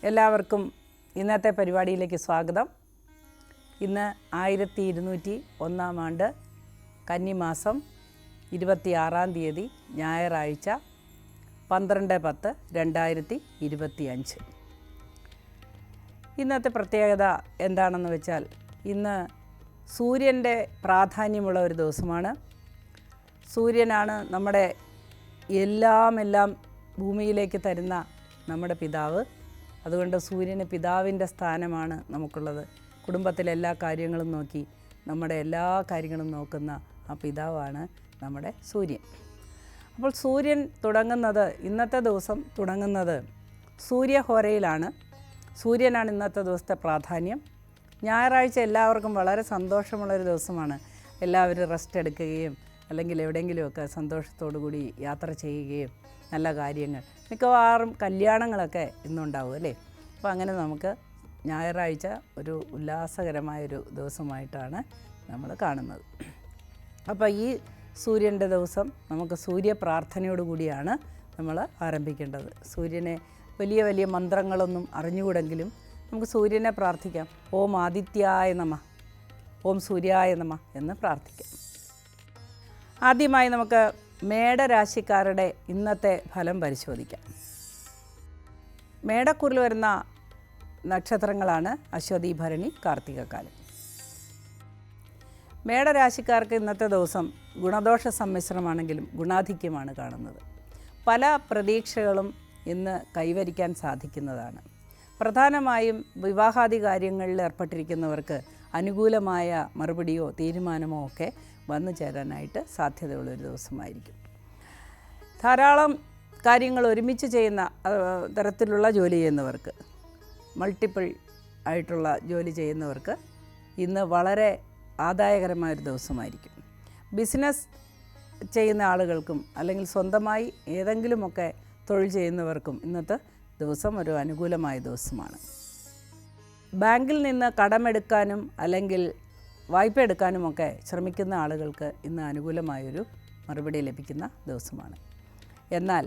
എല്ലാവർക്കും ഇന്നത്തെ പരിപാടിയിലേക്ക് സ്വാഗതം. ഇന്ന് 1201 ആണ്ട് കന്നിമാസം 26 ഞായറാഴ്ച 12/10/2025. ഇന്നത്തെ പ്രത്യേകത എന്താണെന്ന് വെച്ചാൽ ഇന്ന് സൂര്യൻ്റെ പ്രാധാന്യമുള്ള ഒരു ദിവസമാണ്. സൂര്യനാണ് നമ്മുടെ എല്ലാം ഭൂമിയിലേക്ക് തരുന്ന നമ്മുടെ പിതാവ്. അതുകൊണ്ട് സൂര്യന് പിതാവിൻ്റെ സ്ഥാനമാണ് നമുക്കുള്ളത്. കുടുംബത്തിലെ എല്ലാ കാര്യങ്ങളും നോക്കി നമ്മുടെ എല്ലാ കാര്യങ്ങളും നോക്കുന്ന ആ പിതാവാണ് നമ്മുടെ സൂര്യൻ. അപ്പോൾ സൂര്യൻ തുടങ്ങുന്നത്, ഇന്നത്തെ ദിവസം തുടങ്ങുന്നത് സൂര്യഹോരയിലാണ്. സൂര്യനാണ് ഇന്നത്തെ ദിവസത്തെ പ്രാധാന്യം. ഞായറാഴ്ച എല്ലാവർക്കും വളരെ സന്തോഷമുള്ളൊരു ദിവസമാണ്. എല്ലാവരും റെസ്റ്റ് എടുക്കുകയും അല്ലെങ്കിൽ എവിടെയെങ്കിലുമൊക്കെ സന്തോഷത്തോടു കൂടി യാത്ര ചെയ്യുകയും നല്ല കാര്യങ്ങൾ, മിക്കവാറും കല്യാണങ്ങളൊക്കെ ഇന്നുണ്ടാവും അല്ലേ. അപ്പോൾ അങ്ങനെ നമുക്ക് ഞായറാഴ്ച ഒരു ഉല്ലാസകരമായൊരു ദിവസമായിട്ടാണ് നമ്മൾ കാണുന്നത്. അപ്പോൾ ഈ സൂര്യൻ്റെ ദിവസം നമുക്ക് സൂര്യപ്രാർത്ഥനയോടുകൂടിയാണ് നമ്മൾ ആരംഭിക്കേണ്ടത്. സൂര്യനെ വലിയ മന്ത്രങ്ങളൊന്നും അറിഞ്ഞുകൂടെങ്കിലും നമുക്ക് സൂര്യനെ പ്രാർത്ഥിക്കാം. ഓം ആദിത്യായ നമഃ, ഓം സൂര്യായ നമഃ എന്ന് പ്രാർത്ഥിക്കാം. ആദ്യമായി നമുക്ക് മേടരാശിക്കാരുടെ ഇന്നത്തെ ഫലം പരിശോധിക്കാം. മേടക്കൂറിൽ വരുന്ന നക്ഷത്രങ്ങളാണ് അശ്വതി, ഭരണി, കാർത്തികക്കാലം. മേടരാശിക്കാർക്ക് ഇന്നത്തെ ദിവസം ഗുണദോഷ സമ്മിശ്രമാണെങ്കിലും ഗുണാധിക്യമാണ് കാണുന്നത്. പല പ്രതീക്ഷകളും ഇന്ന് കൈവരിക്കാൻ സാധിക്കുന്നതാണ്. പ്രധാനമായും വിവാഹാദി കാര്യങ്ങളിൽ ഏർപ്പെട്ടിരിക്കുന്നവർക്ക് അനുകൂലമായ മറുപടിയോ തീരുമാനമോ ഒക്കെ വന്നു ചേരാനായിട്ട് സാധ്യതയുള്ളൊരു ദിവസമായിരിക്കും. ധാരാളം കാര്യങ്ങൾ ഒരുമിച്ച് ചെയ്യുന്ന തരത്തിലുള്ള ജോലി ചെയ്യുന്നവർക്ക്, മൾട്ടിപ്പിൾ ആയിട്ടുള്ള ജോലി ചെയ്യുന്നവർക്ക് ഇന്ന് വളരെ ആദായകരമായൊരു ദിവസമായിരിക്കും. ബിസിനസ് ചെയ്യുന്ന ആളുകൾക്കും അല്ലെങ്കിൽ സ്വന്തമായി ഏതെങ്കിലുമൊക്കെ തൊഴിൽ ചെയ്യുന്നവർക്കും ഇന്നത്തെ ദിവസം ഒരു അനുകൂലമായ ദിവസമാണ്. ബാങ്കിൽ നിന്ന് കടമെടുക്കാനും അല്ലെങ്കിൽ വായ്പ എടുക്കാനുമൊക്കെ ശ്രമിക്കുന്ന ആളുകൾക്ക് ഇന്ന് അനുകൂലമായൊരു മറുപടി ലഭിക്കുന്ന ദിവസമാണ്. എന്നാൽ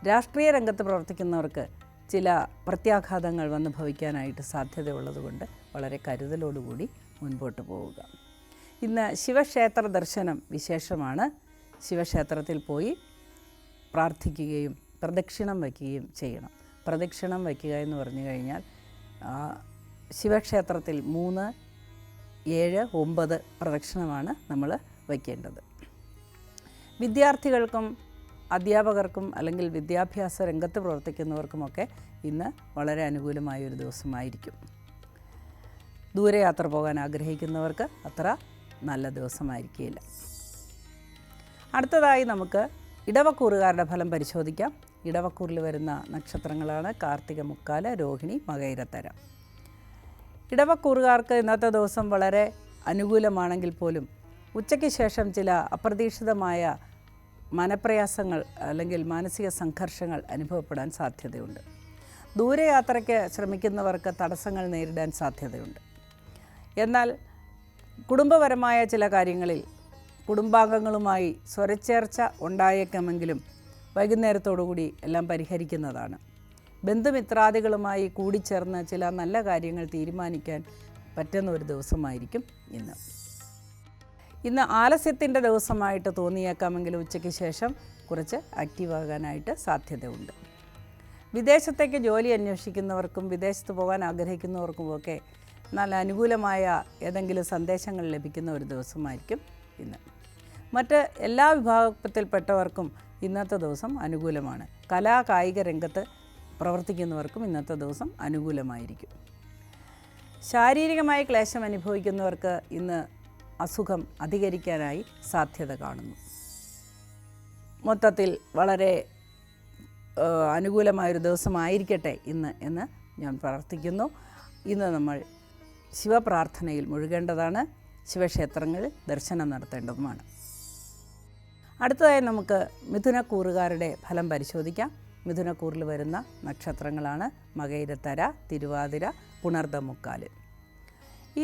രാഷ്ട്രീയ രംഗത്ത് പ്രവർത്തിക്കുന്നവർക്ക് ചില പ്രത്യാഘാതങ്ങൾ വന്നു ഭവിക്കാനായിട്ട് സാധ്യതയുള്ളതുകൊണ്ട് വളരെ കരുതലോടുകൂടി മുൻപോട്ട് പോവുക. ഇന്ന് ശിവക്ഷേത്ര ദർശനം വിശേഷമാണ്. ശിവക്ഷേത്രത്തിൽ പോയി പ്രാർത്ഥിക്കുകയും പ്രദക്ഷിണം വയ്ക്കുകയും ചെയ്യണം. പ്രദക്ഷിണം വയ്ക്കുക എന്ന് പറഞ്ഞു കഴിഞ്ഞാൽ ശിവക്ഷേത്രത്തിൽ 3, 7, 9 പ്രദക്ഷിണമാണ് നമ്മൾ വയ്ക്കേണ്ടത്. വിദ്യാർത്ഥികൾക്കും അധ്യാപകർക്കും അല്ലെങ്കിൽ വിദ്യാഭ്യാസ രംഗത്ത് പ്രവർത്തിക്കുന്നവർക്കുമൊക്കെ ഇന്ന് വളരെ അനുകൂലമായൊരു ദിവസമായിരിക്കും. ദൂരയാത്ര പോകാൻ ആഗ്രഹിക്കുന്നവർക്ക് അത്ര നല്ല ദിവസമായിരിക്കില്ല. അടുത്തതായി നമുക്ക് ഇടവക്കൂറുകാരുടെ ഫലം പരിശോധിക്കാം. ഇടവക്കൂറിൽ വരുന്ന നക്ഷത്രങ്ങളാണ് കാർത്തിക, മുക്കാല്, രോഹിണി, മകയിരത്തര. ഇടവക്കൂറുകാർക്ക് ഇന്നത്തെ ദിവസം വളരെ അനുകൂലമാണെങ്കിൽ പോലും ഉച്ചയ്ക്ക് ശേഷം ചില അപ്രതീക്ഷിതമായ മനപ്രയാസങ്ങൾ അല്ലെങ്കിൽ മാനസിക സംഘർഷങ്ങൾ അനുഭവപ്പെടാൻ സാധ്യതയുണ്ട്. ദൂരയാത്രയ്ക്ക് ശ്രമിക്കുന്നവർക്ക് തടസ്സങ്ങൾ നേരിടാൻ സാധ്യതയുണ്ട്. എന്നാൽ കുടുംബപരമായ ചില കാര്യങ്ങളിൽ കുടുംബാംഗങ്ങളുമായി സ്വരച്ചേർച്ച ഉണ്ടായേക്കാമെങ്കിലും വൈകുന്നേരത്തോടുകൂടി എല്ലാം പരിഹരിക്കുന്നതാണ്. ബന്ധുമിത്രാദികളുമായി കൂടിച്ചേർന്ന് ചില നല്ല കാര്യങ്ങൾ തീരുമാനിക്കാൻ പറ്റുന്ന ഒരു ദിവസമായിരിക്കും ഇന്ന് ആലസ്യത്തിൻ്റെ ദിവസമായിട്ട് തോന്നിയേക്കാമെങ്കിലും ഉച്ചയ്ക്ക് ശേഷം കുറച്ച് ആക്റ്റീവാകാനായിട്ട് സാധ്യതയുണ്ട്. വിദേശത്തേക്ക് ജോലി അന്വേഷിക്കുന്നവർക്കും വിദേശത്ത് പോകാൻ ആഗ്രഹിക്കുന്നവർക്കുമൊക്കെ നല്ല അനുകൂലമായ ഏതെങ്കിലും സന്ദേശങ്ങൾ ലഭിക്കുന്ന ഒരു ദിവസമായിരിക്കും ഇന്ന്. മറ്റ് എല്ലാ വിഭാഗത്തിൽപ്പെട്ടവർക്കും ഇന്നത്തെ ദിവസം അനുകൂലമാണ്. കലാ കായിക രംഗത്ത് പ്രവർത്തിക്കുന്നവർക്കും ഇന്നത്തെ ദിവസം അനുകൂലമായിരിക്കും. ശാരീരികമായ ക്ലേശം അനുഭവിക്കുന്നവർക്ക് ഇന്ന് അസുഖം അധികരിക്കാനായി സാധ്യത കാണുന്നു. മൊത്തത്തിൽ വളരെ അനുകൂലമായൊരു ദിവസമായിരിക്കട്ടെ ഇന്ന് എന്ന് ഞാൻ പ്രാർത്ഥിക്കുന്നു. ഇന്ന് നമ്മൾ ശിവപ്രാർത്ഥനയിൽ മുഴുകേണ്ടതാണ്. ശിവക്ഷേത്രങ്ങളിൽ ദർശനം നടത്തേണ്ടതുമാണ്. അടുത്തതായി നമുക്ക് മിഥുനക്കൂറുകാരുടെ ഫലം പരിശോധിക്കാം. മിഥുനക്കൂറിൽ വരുന്ന നക്ഷത്രങ്ങളാണ് മകയിരത്തര, തിരുവാതിര, പുണർദം, മുക്കാല്.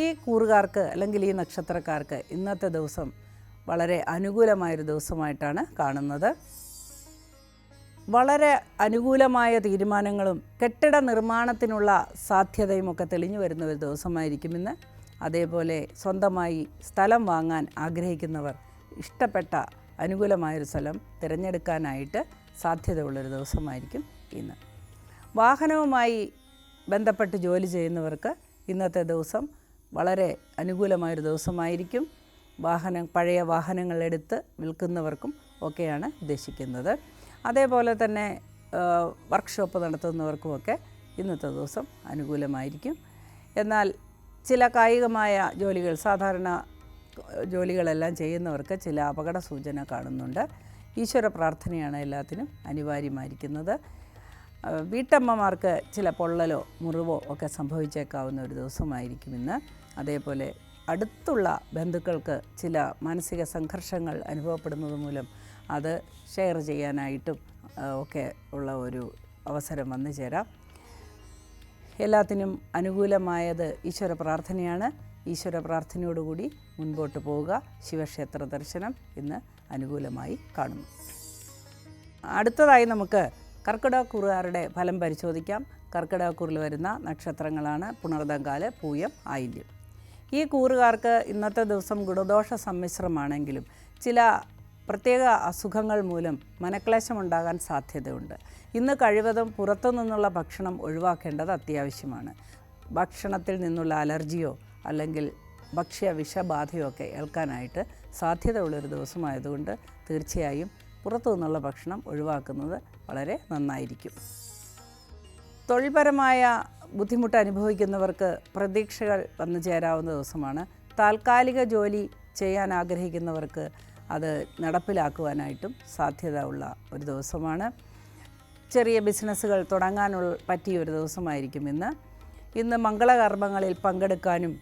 ഈ കൂറുകാർക്ക് അല്ലെങ്കിൽ ഈ നക്ഷത്രക്കാർക്ക് ഇന്നത്തെ ദിവസം വളരെ അനുകൂലമായൊരു ദിവസമായിട്ടാണ് കാണുന്നത്. വളരെ അനുകൂലമായ തീരുമാനങ്ങളും കെട്ടിട നിർമ്മാണത്തിനുള്ള സാധ്യതയുമൊക്കെ തെളിഞ്ഞു വരുന്ന ഒരു ദിവസമായിരിക്കും ഇന്ന്. അതേപോലെ സ്വന്തമായി സ്ഥലം വാങ്ങാൻ ആഗ്രഹിക്കുന്നവർ ഇഷ്ടപ്പെട്ട അനുകൂലമായൊരു സ്ഥലം തിരഞ്ഞെടുക്കാനായിട്ട് സാധ്യതയുള്ളൊരു ദിവസമായിരിക്കും ഇന്ന്. വാഹനവുമായി ബന്ധപ്പെട്ട് ജോലി ചെയ്യുന്നവർക്ക് ഇന്നത്തെ ദിവസം വളരെ അനുകൂലമായൊരു ദിവസമായിരിക്കും. പഴയ വാഹനങ്ങളെടുത്ത് വിൽക്കുന്നവർക്കും ഒക്കെയാണ് ഉദ്ദേശിക്കുന്നത്. അതേപോലെ തന്നെ വർക്ക്ഷോപ്പ് നടത്തുന്നവർക്കുമൊക്കെ ഇന്നത്തെ ദിവസം അനുകൂലമായിരിക്കും. എന്നാൽ ചില കായികമായ ജോലികൾ, സാധാരണ ജോലികളെല്ലാം ചെയ്യുന്നവർക്ക് ചില അപകട സൂചന കാണുന്നുണ്ട്. ഈശ്വര പ്രാർത്ഥനയാണ് എല്ലാത്തിനും അനിവാര്യമായിരിക്കുന്നത്. വീട്ടമ്മമാർക്ക് ചില പൊള്ളലോ മുറിവോ ഒക്കെ സംഭവിച്ചേക്കാവുന്ന ഒരു ദിവസമായിരിക്കും ഇന്ന്. അതേപോലെ അടുത്തുള്ള ബന്ധുക്കൾക്ക് ചില മാനസിക സംഘർഷങ്ങൾ അനുഭവപ്പെടുന്നത് മൂലം അത് ഷെയർ ചെയ്യാനായിട്ടും ഒക്കെ ഉള്ള ഒരു അവസരം വന്നു ചേരാം. എല്ലാത്തിനും അനുകൂലമായത് ഈശ്വര പ്രാർത്ഥനയാണ്. ഈശ്വര പ്രാർത്ഥനയോടുകൂടി മുൻപോട്ട് പോവുക. ശിവക്ഷേത്ര ദർശനം ഇന്ന് അനുകൂലമായി കാണുന്നു. അടുത്തതായി നമുക്ക് കർക്കിടകക്കൂറുകാരുടെ ഫലം പരിശോധിക്കാം. കർക്കിടകക്കൂറിൽ വരുന്ന നക്ഷത്രങ്ങളാണ് പുണർദംകാല്, പൂയം, ആയില്യം. ഈ കൂറുകാർക്ക് ഇന്നത്തെ ദിവസം ഗുണദോഷ സമ്മിശ്രമാണെങ്കിലും ചില പ്രത്യേക അസുഖങ്ങൾ മൂലം മനക്ലേശമുണ്ടാകാൻ സാധ്യതയുണ്ട്. ഇന്ന് കഴിവതും പുറത്തു നിന്നുള്ള ഭക്ഷണം ഒഴിവാക്കേണ്ടത് അത്യാവശ്യമാണ്. ഭക്ഷണത്തിൽ നിന്നുള്ള അലർജിയോ അല്ലെങ്കിൽ ഭക്ഷ്യ വിഷബാധയോ ഒക്കെ ഏൽക്കാനായിട്ട് സാധ്യതയുള്ളൊരു ദിവസമായതുകൊണ്ട് തീർച്ചയായും പുറത്തു നിന്നുള്ള ഭക്ഷണം ഒഴിവാക്കുന്നത് വളരെ നന്നായിരിക്കും. തൊഴിൽപരമായ ബുദ്ധിമുട്ട് അനുഭവിക്കുന്നവർക്ക് പ്രതീക്ഷകൾ വന്നു ചേരാവുന്ന ദിവസമാണ്. താൽക്കാലിക ജോലി ചെയ്യാൻ ആഗ്രഹിക്കുന്നവർക്ക് അത് നടപ്പിലാക്കുവാനായിട്ടും സാധ്യത ഉള്ള ഒരു ദിവസമാണ്. ചെറിയ ബിസിനസ്സുകൾ തുടങ്ങാനുള്ള പറ്റിയ ഒരു ദിവസമായിരിക്കും ഇന്ന് മംഗളകർമ്മങ്ങളിൽ പങ്കെടുക്കാനും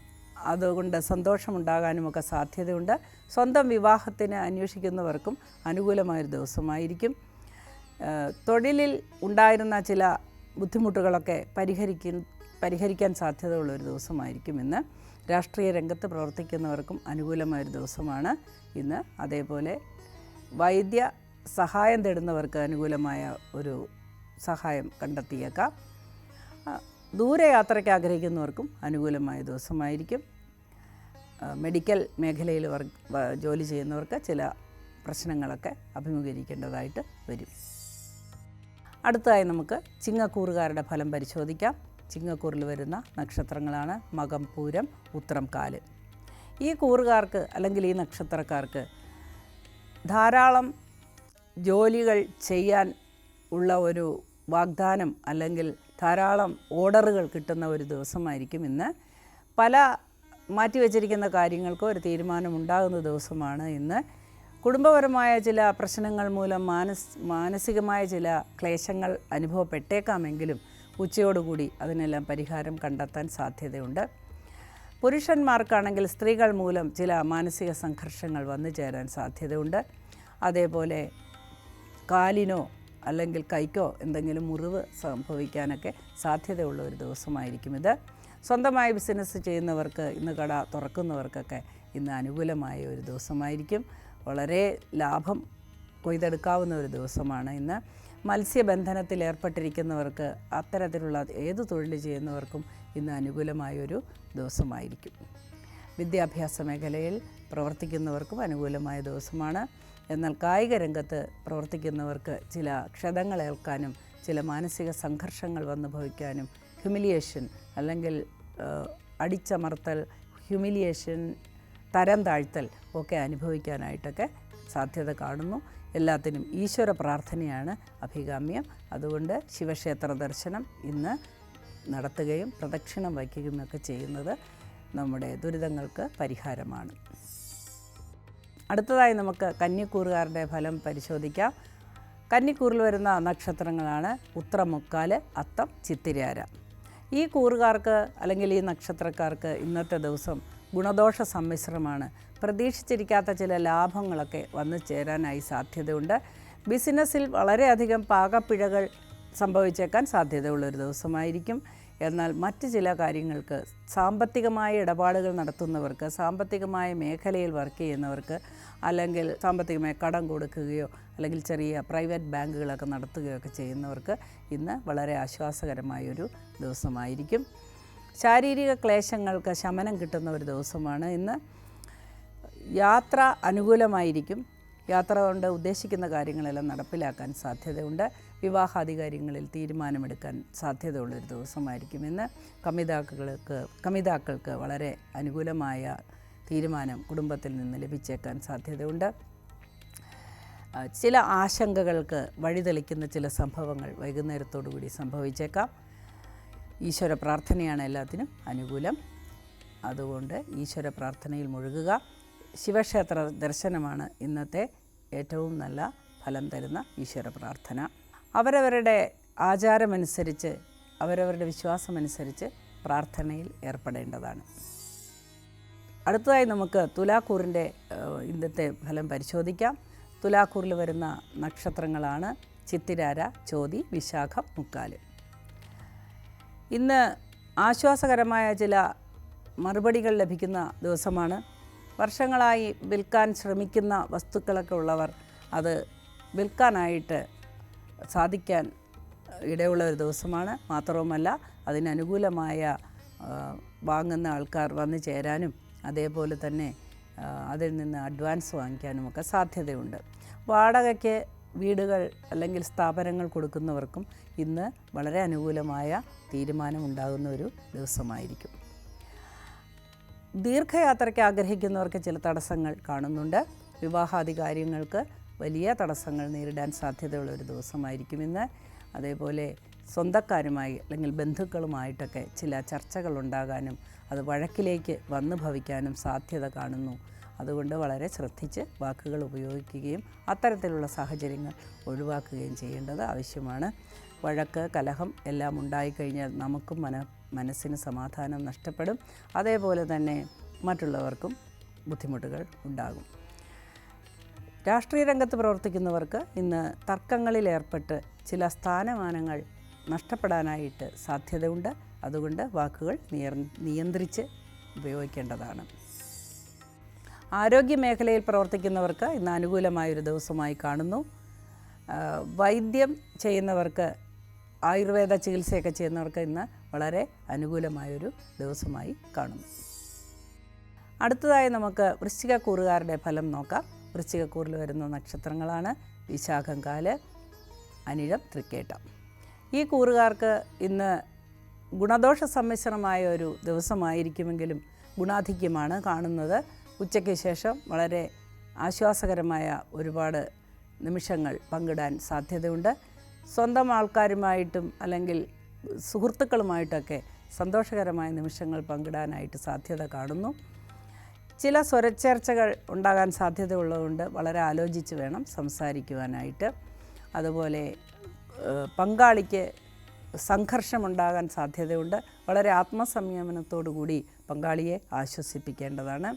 അതുകൊണ്ട് സന്തോഷമുണ്ടാകാനുമൊക്കെ സാധ്യതയുണ്ട്. സ്വന്തം വിവാഹത്തിന് അന്വേഷിക്കുന്നവർക്കും അനുകൂലമായൊരു ദിവസമായിരിക്കും. തൊഴിലിൽ ഉണ്ടായിരുന്ന ചില ബുദ്ധിമുട്ടുകളൊക്കെ പരിഹരിക്കാൻ സാധ്യതയുള്ളൊരു ദിവസമായിരിക്കും ഇന്ന്. രാഷ്ട്രീയ രംഗത്ത് പ്രവർത്തിക്കുന്നവർക്കും അനുകൂലമായൊരു ദിവസമാണ് ഇന്ന്. അതേപോലെ വൈദ്യ സഹായം തേടുന്നവർക്ക് അനുകൂലമായ ഒരു സഹായം കണ്ടെത്തിയേക്കാം. ദൂരയാത്രയ്ക്ക് ആഗ്രഹിക്കുന്നവർക്കും അനുകൂലമായ ദിവസമായിരിക്കും. മെഡിക്കൽ മേഖലയിൽ ജോലി ചെയ്യുന്നവർക്ക് ചില പ്രശ്നങ്ങളൊക്കെ അഭിമുഖീകരിക്കേണ്ടതായിട്ട് വരും. അടുത്തതായി നമുക്ക് ചിങ്ങക്കൂറുകാരുടെ ഫലം പരിശോധിക്കാം. ചിങ്ങക്കൂറിൽ വരുന്ന നക്ഷത്രങ്ങളാണ് മകം, പൂരം, ഉത്രം, കാല്. ഈ കൂറുകാർക്ക് അല്ലെങ്കിൽ ഈ നക്ഷത്രക്കാർക്ക് ധാരാളം ജോലികൾ ചെയ്യാൻ ഉള്ള ഒരു വാഗ്ദാനം അല്ലെങ്കിൽ ധാരാളം ഓർഡറുകൾ കിട്ടുന്ന ഒരു ദിവസമായിരിക്കും ഇന്ന്. പല മാറ്റിവെച്ചിരിക്കുന്ന കാര്യങ്ങൾക്ക് ഒരു തീരുമാനമുണ്ടാകുന്ന ദിവസമാണ് ഇന്ന്. കുടുംബപരമായ ചില പ്രശ്നങ്ങൾ മൂലം മാനസികമായ ചില ക്ലേശങ്ങൾ അനുഭവപ്പെട്ടേക്കാമെങ്കിലും ഉച്ചയോടുകൂടി അതിനെല്ലാം പരിഹാരം കണ്ടെത്താൻ സാധ്യതയുണ്ട്. പുരുഷന്മാർക്കാണെങ്കിൽ സ്ത്രീകൾ മൂലം ചില മാനസിക സംഘർഷങ്ങൾ വന്നു ചേരാൻ സാധ്യതയുണ്ട്. അതേപോലെ കാലിനോ അല്ലെങ്കിൽ കൈക്കോ എന്തെങ്കിലും മുറിവ് സംഭവിക്കാനൊക്കെ സാധ്യതയുള്ള ഒരു ദിവസമായിരിക്കും ഇത്. സ്വന്തമായി ബിസിനസ് ചെയ്യുന്നവർക്ക്, ഇന്ന് കട തുറക്കുന്നവർക്കൊക്കെ ഇന്ന് അനുകൂലമായ ഒരു ദിവസമായിരിക്കും. വളരെ ലാഭം കൊയ്തെടുക്കാവുന്ന ഒരു ദിവസമാണ് ഇന്ന്. മത്സ്യബന്ധനത്തിൽ ഏർപ്പെട്ടിരിക്കുന്നവർക്ക്, അത്തരത്തിലുള്ള ഏത് തൊഴിൽ ചെയ്യുന്നവർക്കും ഇന്ന് അനുകൂലമായൊരു ദിവസമായിരിക്കും. വിദ്യാഭ്യാസ മേഖലയിൽ പ്രവർത്തിക്കുന്നവർക്കും അനുകൂലമായ ദിവസമാണ്. എന്നാൽ കായിക രംഗത്ത് പ്രവർത്തിക്കുന്നവർക്ക് ചില ക്ഷതങ്ങളേൽക്കാനും ചില മാനസിക സംഘർഷങ്ങൾ വന്നു ഭവിക്കാനും ഹ്യൂമിലിയേഷൻ അല്ലെങ്കിൽ അടിച്ചമർത്തൽ, ഹ്യൂമിലിയേഷൻ, തരം താഴ്ത്തൽ ഒക്കെ അനുഭവിക്കാനായിട്ടൊക്കെ സാധ്യത കാണുന്നു. എല്ലാത്തിനും ഈശ്വര പ്രാർത്ഥനയാണ് അഭികാമ്യം. അതുകൊണ്ട് ശിവക്ഷേത്ര ദർശനം ഇന്ന് നടത്തുകയും പ്രദക്ഷിണം വയ്ക്കുകയുമൊക്കെ ചെയ്യുന്നത് നമ്മുടെ ദുരിതങ്ങൾക്ക് പരിഹാരമാണ്. അടുത്തതായി നമുക്ക് കന്നിക്കൂറുകാരുടെ ഫലം പരിശോധിക്കാം. കന്നിക്കൂറിൽ വരുന്ന നക്ഷത്രങ്ങളാണ് ഉത്രം, മുക്കാല്, അത്തം, ചിത്തിരാര. ഈ കൂറുകാർക്ക് അല്ലെങ്കിൽ ഈ നക്ഷത്രക്കാർക്ക് ഇന്നത്തെ ദിവസം ഗുണദോഷ സമ്മിശ്രമാണ്. പ്രതീക്ഷിച്ചിരിക്കാത്ത ചില ലാഭങ്ങളൊക്കെ വന്നു ചേരാനായി സാധ്യതയുണ്ട്. ബിസിനസ്സിൽ വളരെയധികം പാകപ്പിഴകൾ സംഭവിച്ചേക്കാൻ സാധ്യതയുള്ളൊരു ദിവസമായിരിക്കും. എന്നാൽ മറ്റ് ചില കാര്യങ്ങൾക്ക് സാമ്പത്തികമായ ഇടപാടുകൾ നടത്തുന്നവർക്ക്, സാമ്പത്തികമായ മേഖലയിൽ വർക്ക് ചെയ്യുന്നവർക്ക്, അല്ലെങ്കിൽ സാമ്പത്തികമായി കടം കൊടുക്കുകയോ അല്ലെങ്കിൽ ചെറിയ പ്രൈവറ്റ് ബാങ്കുകളൊക്കെ നടത്തുകയോ ഒക്കെ ചെയ്യുന്നവർക്ക് ഇന്ന് വളരെ ആശ്വാസകരമായൊരു ദിവസമായിരിക്കും. ശാരീരിക ക്ലേശങ്ങൾക്ക് ശമനം കിട്ടുന്ന ഒരു ദിവസമാണ് ഇന്ന്. യാത്ര അനുകൂലമായിരിക്കും. യാത്ര കൊണ്ട് ഉദ്ദേശിക്കുന്ന കാര്യങ്ങളെല്ലാം നടപ്പിലാക്കാൻ സാധ്യതയുണ്ട്. വിവാഹാധികാരികളിൽ തീരുമാനമെടുക്കാൻ സാധ്യതയുള്ളൊരു ദിവസമായിരിക്കും ഇന്ന്. കമിതാക്കൾക്ക് വളരെ അനുകൂലമായ തീരുമാനം കുടുംബത്തിൽ നിന്ന് ലഭിച്ചേക്കാൻ സാധ്യതയുണ്ട്. ചില ആശങ്കകൾക്ക് വഴിതെളിക്കുന്ന ചില സംഭവങ്ങൾ വൈകുന്നേരത്തോടുകൂടി സംഭവിച്ചേക്കാം. ഈശ്വര പ്രാർത്ഥനയാണ് എല്ലാത്തിനും അനുകൂലം. അതുകൊണ്ട് ഈശ്വര പ്രാർത്ഥനയിൽ മുഴുകുക. ശിവക്ഷേത്ര ദർശനമാണ് ഇന്നത്തെ ഏറ്റവും നല്ല ഫലം തരുന്ന ഈശ്വര പ്രാർത്ഥന. അവരവരുടെ ആചാരമനുസരിച്ച്, അവരവരുടെ വിശ്വാസമനുസരിച്ച് പ്രാർത്ഥനയിൽ ഏർപ്പെടേണ്ടതാണ്. അടുത്തതായി നമുക്ക് തുലാക്കൂറിൻ്റെ ഇന്നത്തെ ഫലം പരിശോധിക്കാം. തുലാക്കൂറിൽ വരുന്ന നക്ഷത്രങ്ങളാണ് ചിത്തിരാര, ചോതി, വിശാഖം, മുക്കാല്. ഇന്ന് ആശ്വാസകരമായ ചില മറുപടികൾ ലഭിക്കുന്ന ദിവസമാണ്. വർഷങ്ങളായി വിൽക്കാൻ ശ്രമിക്കുന്ന വസ്തുക്കളൊക്കെ ഉള്ളവർ അത് വിൽക്കാനായിട്ട് സാധിക്കാൻ ഇടയുള്ള ഒരു ദിവസമാണ്. മാത്രവുമല്ല അതിനനുകൂലമായ വാങ്ങുന്ന ആൾക്കാർ വന്നു ചേരാനും അതേപോലെ തന്നെ അതിൽ നിന്ന് അഡ്വാൻസ് വാങ്ങിക്കാനുമൊക്കെ സാധ്യതയുണ്ട്. വാടകയ്ക്ക് വീടുകൾ അല്ലെങ്കിൽ സ്ഥാപനങ്ങൾ കൊടുക്കുന്നവർക്കും ഇന്ന് വളരെ അനുകൂലമായ തീരുമാനമുണ്ടാകുന്ന ഒരു ദിവസമായിരിക്കും. ദീർഘയാത്രയ്ക്ക് ആഗ്രഹിക്കുന്നവർക്ക് ചില തടസ്സങ്ങൾ കാണുന്നുണ്ട്. വിവാഹാദി കാര്യങ്ങൾക്ക് വലിയ തടസ്സങ്ങൾ നേരിടാൻ സാധ്യതയുള്ള ഒരു ദിവസമായിരിക്കും ഇന്ന്. അതേപോലെ സ്വന്തക്കാരുമായി അല്ലെങ്കിൽ ബന്ധുക്കളുമായിട്ടൊക്കെ ചില ചർച്ചകൾ ഉണ്ടാകാനും അത് വഴക്കിലേക്ക് വന്നു ഭവിക്കാനും സാധ്യത കാണുന്നു. അതുകൊണ്ട് വളരെ ശ്രദ്ധിച്ച് വാക്കുകൾ ഉപയോഗിക്കുകയും അത്തരത്തിലുള്ള സാഹചര്യങ്ങൾ ഒഴിവാക്കുകയും ചെയ്യേണ്ടത് ആവശ്യമാണ്. വഴക്ക്, കലഹം എല്ലാം ഉണ്ടായിക്കഴിഞ്ഞാൽ നമുക്കും മനസ്സിന് സമാധാനം നഷ്ടപ്പെടും. അതേപോലെ തന്നെ മറ്റുള്ളവർക്കും ബുദ്ധിമുട്ടുകൾ ഉണ്ടാകും. രാഷ്ട്രീയ രംഗത്ത് പ്രവർത്തിക്കുന്നവർക്ക് ഇന്ന് തർക്കങ്ങളിൽ ഏർപ്പെട്ട് ചില സ്ഥാനമാനങ്ങൾ നഷ്ടപ്പെടാനായിട്ട് സാധ്യതയുണ്ട്. അതുകൊണ്ട് വാക്കുകൾ നിയന്ത്രിച്ച് ഉപയോഗിക്കേണ്ടതാണ്. ആരോഗ്യ മേഖലയിൽ പ്രവർത്തിക്കുന്നവർക്ക് ഇന്ന് അനുകൂലമായൊരു ദിവസമായി കാണുന്നു. വൈദ്യം ചെയ്യുന്നവർക്ക്, ആയുർവേദ ചികിത്സയൊക്കെ ചെയ്യുന്നവർക്ക് ഇന്ന് വളരെ അനുകൂലമായൊരു ദിവസമായി കാണുന്നു. അടുത്തതായി നമുക്ക് വൃശ്ചികക്കൂറുകാരുടെ ഫലം നോക്കാം. വൃശ്ചികക്കൂറിൽ വരുന്ന നക്ഷത്രങ്ങളാണ് വിശാഖം, കാല്, അനിഴം, തൃക്കേട്ടം. ഈ കൂറുകാർക്ക് ഇന്ന് ഗുണദോഷ സമ്മിശ്രമായ ഒരു ദിവസമായിരിക്കുമെങ്കിലും ഗുണാധിക്യമാണ് കാണുന്നത്. ഉച്ചയ്ക്ക് ശേഷം വളരെ ആശ്വാസകരമായ ഒരുപാട് നിമിഷങ്ങൾ പങ്കിടാൻ സാധ്യതയുണ്ട്. സ്വന്തം ആൾക്കാരുമായിട്ടും അല്ലെങ്കിൽ സുഹൃത്തുക്കളുമായിട്ടൊക്കെ സന്തോഷകരമായ നിമിഷങ്ങൾ പങ്കിടാനായിട്ട് സാധ്യത കാണുന്നു. ചില സ്വരച്ചേർച്ചകൾ ഉണ്ടാകാൻ സാധ്യതയുള്ളതുകൊണ്ട് വളരെ ആലോചിച്ച് വേണം സംസാരിക്കുവാനായിട്ട്. അതുപോലെ പങ്കാളിക്ക് സംഘർഷമുണ്ടാകാൻ സാധ്യതയുണ്ട്. വളരെ ആത്മസംയമനത്തോടു കൂടി പങ്കാളിയെ ആശ്വസിപ്പിക്കേണ്ടതാണ്.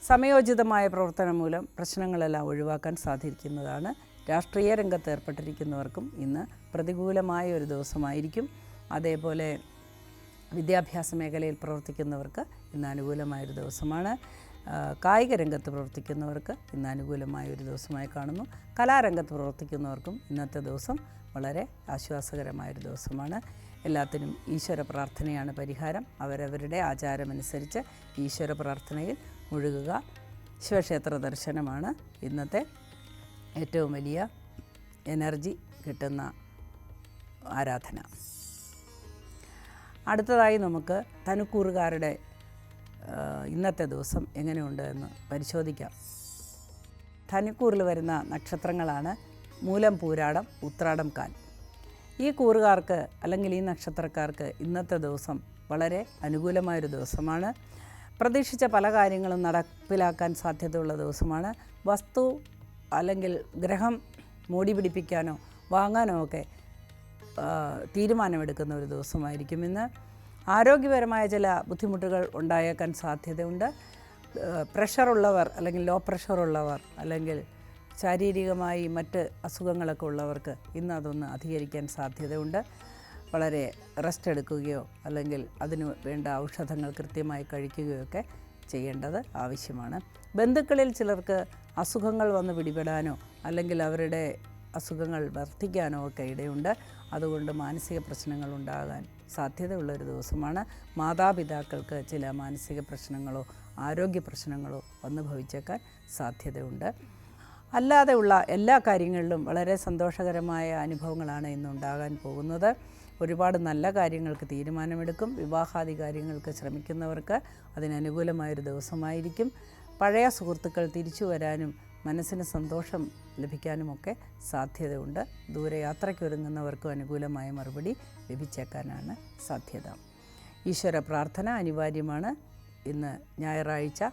സമയോചിതമായ പ്രവർത്തനം മൂലം പ്രശ്നങ്ങളെല്ലാം ഒഴിവാക്കാൻ സാധിക്കുന്നതാണ്. രാഷ്ട്രീയ രംഗത്ത് ഏർപ്പെട്ടിരിക്കുന്നവർക്കും ഇന്ന് പ്രതികൂലമായ ഒരു ദിവസമായിരിക്കും. അതേപോലെ വിദ്യാഭ്യാസ മേഖലയിൽ പ്രവർത്തിക്കുന്നവർക്ക് ഇന്ന് അനുകൂലമായൊരു ദിവസമാണ്. കായിക രംഗത്ത് പ്രവർത്തിക്കുന്നവർക്ക് ഇന്ന് അനുകൂലമായൊരു ദിവസമായി കാണുന്നു. കലാരംഗത്ത് പ്രവർത്തിക്കുന്നവർക്കും ഇന്നത്തെ ദിവസം വളരെ ആശ്വാസകരമായൊരു ദിവസമാണ്. എല്ലാത്തിനും ഈശ്വര പ്രാർത്ഥനയാണ് പരിഹാരം. അവരവരുടെ ആചാരമനുസരിച്ച് ഈശ്വര പ്രാർത്ഥനയിൽ മുഴുകുക. ശിവക്ഷേത്ര ദർശനമാണ് ഇന്നത്തെ ഏറ്റവും വലിയ എനർജി കിട്ടുന്ന ആരാധന. അടുത്തതായി നമുക്ക് ധനുക്കൂറുകാരുടെ ഇന്നത്തെ ദിവസം എങ്ങനെയുണ്ട് എന്ന് പരിശോധിക്കാം. ധനുക്കൂറിൽ വരുന്ന നക്ഷത്രങ്ങളാണ് മൂലം, പൂരാടം, ഉത്രാടം, കാൽ. ഈ കൂറുകാർക്ക് അല്ലെങ്കിൽ ഈ നക്ഷത്രക്കാർക്ക് ഇന്നത്തെ ദിവസം വളരെ അനുകൂലമായൊരു ദിവസമാണ്. പ്രതീക്ഷിച്ച പല കാര്യങ്ങളും നടപ്പിലാക്കാൻ സാധ്യതയുള്ള ദിവസമാണ്. വസ്തു അല്ലെങ്കിൽ ഗ്രഹം മോടി പിടിപ്പിക്കാനോ വാങ്ങാനോ ഒക്കെ തീരുമാനമെടുക്കുന്ന ഒരു ദിവസമായിരിക്കും ഇന്ന്. ആരോഗ്യപരമായ ചില ബുദ്ധിമുട്ടുകൾ ഉണ്ടായേക്കാൻ സാധ്യതയുണ്ട്. പ്രഷറുള്ളവർ അല്ലെങ്കിൽ ലോ പ്രഷറുള്ളവർ അല്ലെങ്കിൽ ശാരീരികമായി മറ്റ് അസുഖങ്ങളൊക്കെ ഉള്ളവർക്ക് ഇന്ന് അതൊന്ന് അധികരിക്കാൻ സാധ്യതയുണ്ട്. വളരെ റെസ്റ്റ് എടുക്കുകയോ അല്ലെങ്കിൽ അതിന് വേണ്ട ഔഷധങ്ങൾ കൃത്യമായി കഴിക്കുകയോ ഒക്കെ ചെയ്യേണ്ടത് ആവശ്യമാണ്. ബന്ധുക്കളിൽ ചിലർക്ക് അസുഖങ്ങൾ വന്ന് പിടിപെടാനോ അല്ലെങ്കിൽ അവരുടെ അസുഖങ്ങൾ വർദ്ധിക്കാനോ ഒക്കെ ഇടയുണ്ട്. അതുകൊണ്ട് മാനസിക പ്രശ്നങ്ങൾ ഉണ്ടാകാൻ സാധ്യതയുള്ളൊരു ദിവസമാണ്. മാതാപിതാക്കൾക്ക് ചില മാനസിക പ്രശ്നങ്ങളോ ആരോഗ്യ പ്രശ്നങ്ങളോ വന്നു ഭവിച്ചേക്കാൻ സാധ്യതയുണ്ട്. അല്ലാതെയുള്ള എല്ലാ കാര്യങ്ങളിലും വളരെ സന്തോഷകരമായ അനുഭവങ്ങളാണ് ഇന്നുണ്ടാകാൻ പോകുന്നത്. ഒരുപാട് നല്ല കാര്യങ്ങൾക്ക് തീരുമാനമെടുക്കും. വിവാഹാദി കാര്യങ്ങൾക്ക് ശ്രമിക്കുന്നവർക്ക് അതിനനുകൂലമായൊരു ദിവസമായിരിക്കും. പഴയ സുഹൃത്തുക്കൾ തിരിച്ചു വരാനും മനസ്സിന് സന്തോഷം ലഭിക്കാനുമൊക്കെ സാധ്യതയുണ്ട്. ദൂരയാത്രയ്ക്കൊരുങ്ങുന്നവർക്കും അനുകൂലമായ മറുപടി ലഭിച്ചേക്കാനാണ് സാധ്യത. ഈശ്വര പ്രാർത്ഥന അനിവാര്യമാണ്. ഇന്ന് ഞായറാഴ്ച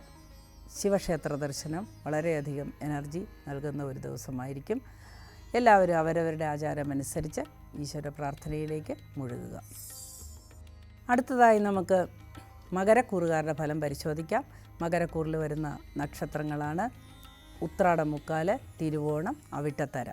ശിവക്ഷേത്ര ദർശനം വളരെയധികം എനർജി നൽകുന്ന ഒരു ദിവസമായിരിക്കും. എല്ലാവരും അവരവരുടെ ആചാരമനുസരിച്ച് ഈശ്വര പ്രാർത്ഥനയിലേക്ക് മുഴുകുക. അടുത്തതായി നമുക്ക് മകരക്കൂറുകാരുടെ ഫലം പരിശോധിക്കാം. മകരക്കൂറിൽ വരുന്ന നക്ഷത്രങ്ങളാണ് ഉത്രാടം, മുക്കാല്, തിരുവോണം, അവിട്ടത്തര.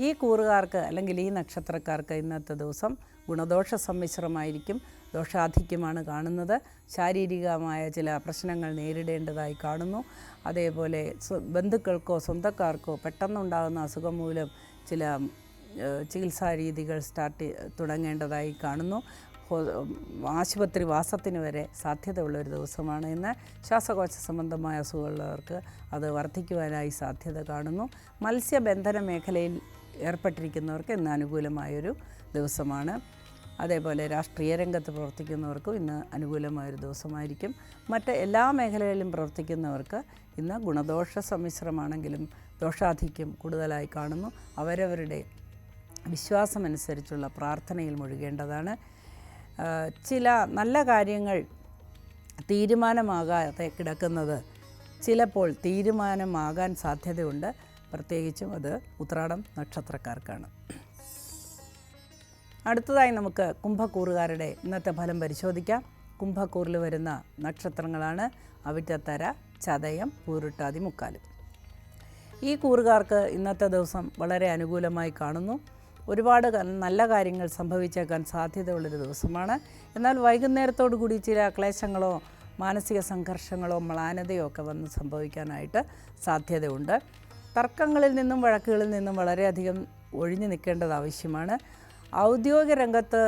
ഈ കൂറുകാർക്ക് അല്ലെങ്കിൽ ഈ നക്ഷത്രക്കാർക്ക് ഇന്നത്തെ ദിവസം ഗുണദോഷ സമ്മിശ്രമായിരിക്കും. ദോഷാധിക്യമാണ് കാണുന്നത്. ശാരീരികമായ ചില പ്രശ്നങ്ങൾ നേരിടേണ്ടതായി കാണുന്നു. അതേപോലെ ബന്ധുക്കൾക്കോ സ്വന്തക്കാർക്കോ പെട്ടെന്നുണ്ടാകുന്ന അസുഖം മൂലം ചില ചികിത്സാ രീതികൾ തുടങ്ങേണ്ടതായി കാണുന്നു. ആശുപത്രി വാസത്തിന് വരെ സാധ്യതയുള്ളൊരു ദിവസമാണ് ഇന്ന്. ശ്വാസകോശ സംബന്ധമായ അസുഖമുള്ളവർക്ക് അത് വർദ്ധിക്കുവാനായി സാധ്യത കാണുന്നു. മത്സ്യബന്ധന മേഖലയിൽ ഏർപ്പെട്ടിരിക്കുന്നവർക്ക് ഇന്ന് അനുകൂലമായൊരു ദിവസമാണ്. അതേപോലെ രാഷ്ട്രീയ രംഗത്ത് പ്രവർത്തിക്കുന്നവർക്കും ഇന്ന് അനുകൂലമായൊരു ദിവസമായിരിക്കും. മറ്റ് എല്ലാ മേഖലകളിലും പ്രവർത്തിക്കുന്നവർക്ക് ഇന്ന് ഗുണദോഷ സമ്മിശ്രമാണെങ്കിലും ദോഷാധിക്യം കൂടുതലായി കാണുന്നു. അവരവരുടെ വിശ്വാസമനുസരിച്ചുള്ള പ്രാർത്ഥനയിൽ മുഴുകേണ്ടതാണ്. ചില നല്ല കാര്യങ്ങൾ തീരുമാനമാകാതെ കിടക്കുന്നത് ചിലപ്പോൾ തീരുമാനമാകാൻ സാധ്യതയുണ്ട്. പ്രത്യേകിച്ചും അത് ഉത്രാടം നക്ഷത്രക്കാർക്കാണ്. അടുത്തതായി നമുക്ക് കുംഭക്കൂറുകാരുടെ ഇന്നത്തെ ഫലം പരിശോധിക്കാം. കുംഭക്കൂറിൽ വരുന്ന നക്ഷത്രങ്ങളാണ് അവിട്ടത്തര, ചതയം, പൂരുട്ടാതി, മുക്കാല്. ഈ കൂറുകാർക്ക് ഇന്നത്തെ ദിവസം വളരെ അനുകൂലമായി കാണുന്നു. ഒരുപാട് നല്ല കാര്യങ്ങൾ സംഭവിച്ചേക്കാൻ സാധ്യതയുള്ളൊരു ദിവസമാണ്. എന്നാൽ വൈകുന്നേരത്തോടു കൂടി ചില ക്ലേശങ്ങളോ മാനസിക സംഘർഷങ്ങളോ മ്ലാനതയോ ഒക്കെ വന്ന് സംഭവിക്കാനായിട്ട് സാധ്യതയുണ്ട്. തർക്കങ്ങളിൽ നിന്നും വഴക്കുകളിൽ നിന്നും വളരെയധികം ഒഴിഞ്ഞു നിൽക്കേണ്ടത് ആവശ്യമാണ്. ഔദ്യോഗിക രംഗത്ത്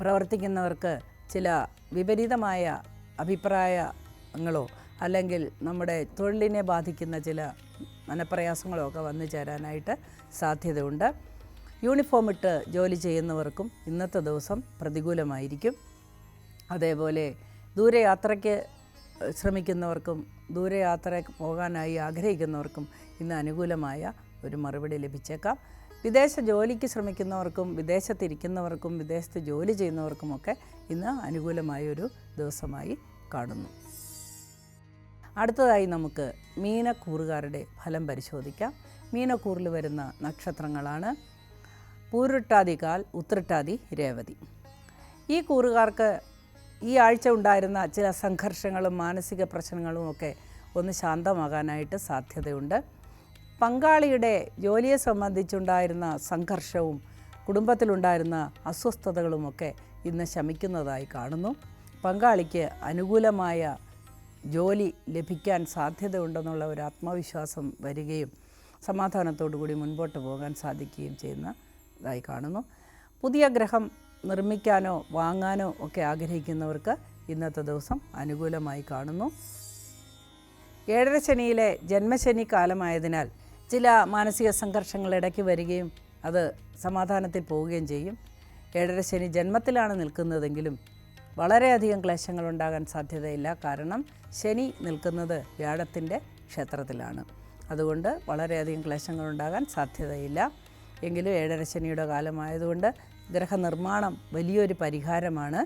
പ്രവർത്തിക്കുന്നവർക്ക് ചില വിപരീതമായ അഭിപ്രായങ്ങളോ അല്ലെങ്കിൽ നമ്മുടെ തൊഴിലിനെ ബാധിക്കുന്ന ചില മനപ്രയാസങ്ങളോ ഒക്കെ വന്നു ചേരാനായിട്ട് സാധ്യതയുണ്ട്. യൂണിഫോം ഇട്ട് ജോലി ചെയ്യുന്നവർക്കും ഇന്നത്തെ ദിവസം പ്രതികൂലമായിരിക്കും. അതേപോലെ ദൂരയാത്രയ്ക്ക് ശ്രമിക്കുന്നവർക്കും ദൂരയാത്ര പോകാനായി ആഗ്രഹിക്കുന്നവർക്കും ഇന്ന് അനുകൂലമായ ഒരു മറുപടി ലഭിച്ചേക്കാം. വിദേശ ജോലിക്ക് ശ്രമിക്കുന്നവർക്കും വിദേശത്തിരിക്കുന്നവർക്കും വിദേശത്ത് ജോലി ചെയ്യുന്നവർക്കുമൊക്കെ ഇന്ന് അനുകൂലമായൊരു ദിവസമായി കാണുന്നു. അടുത്തതായി നമുക്ക് മീനക്കൂറുകാരുടെ ഫലം പരിശോധിക്കാം. മീനക്കൂറിൽ വരുന്ന നക്ഷത്രങ്ങളാണ് പൂരുട്ടാതി, കാൽ, ഉത്രട്ടാതി, രേവതി. ഈ കൂറുകാർക്ക് ഈ ആഴ്ച ഉണ്ടായിരുന്ന ചില സംഘർഷങ്ങളും മാനസിക പ്രശ്നങ്ങളും ഒക്കെ ഒന്ന് ശാന്തമാകാനായിട്ട് സാധ്യതയുണ്ട്. പങ്കാളിയുടെ ജോലിയെ സംബന്ധിച്ചുണ്ടായിരുന്ന സംഘർഷവും കുടുംബത്തിലുണ്ടായിരുന്ന അസ്വസ്ഥതകളുമൊക്കെ ഇന്ന് ശമിക്കുന്നതായി കാണുന്നു. പങ്കാളിക്ക് അനുകൂലമായ ജോലി ലഭിക്കാൻ സാധ്യതയുണ്ടെന്നുള്ള ഒരു ആത്മവിശ്വാസം വരികയും സമാധാനത്തോടു കൂടി മുൻപോട്ട് പോകാൻ സാധിക്കുകയും ചെയ്യുന്നതായി കാണുന്നു. പുതിയ ഗ്രഹം നിർമ്മിക്കാനോ വാങ്ങാനോ ഒക്കെ ആഗ്രഹിക്കുന്നവർക്ക് ഇന്നത്തെ ദിവസം അനുകൂലമായി കാണുന്നു. ഏഴര ശനിയിലെ ജന്മശനി കാലമായതിനാൽ ചില മാനസിക സംഘർഷങ്ങൾ ഇടയ്ക്ക് വരികയും അത് സമാധാനത്തിൽ പോവുകയും ചെയ്യും. ഏഴര ശനി ജന്മത്തിലാണ് നിൽക്കുന്നതെങ്കിലും വളരെയധികം ക്ലേശങ്ങളുണ്ടാകാൻ സാധ്യതയില്ല. കാരണം ശനി നിൽക്കുന്നത് വ്യാഴത്തിൻ്റെ ക്ഷേത്രത്തിലാണ്. അതുകൊണ്ട് വളരെയധികം ക്ലേശങ്ങളുണ്ടാകാൻ സാധ്യതയില്ല. എങ്കിലും ഏഴര ശനിയുടെ കാലമായതുകൊണ്ട് ഗ്രഹനിർമ്മാണം വലിയൊരു പരിഹാരമാണ്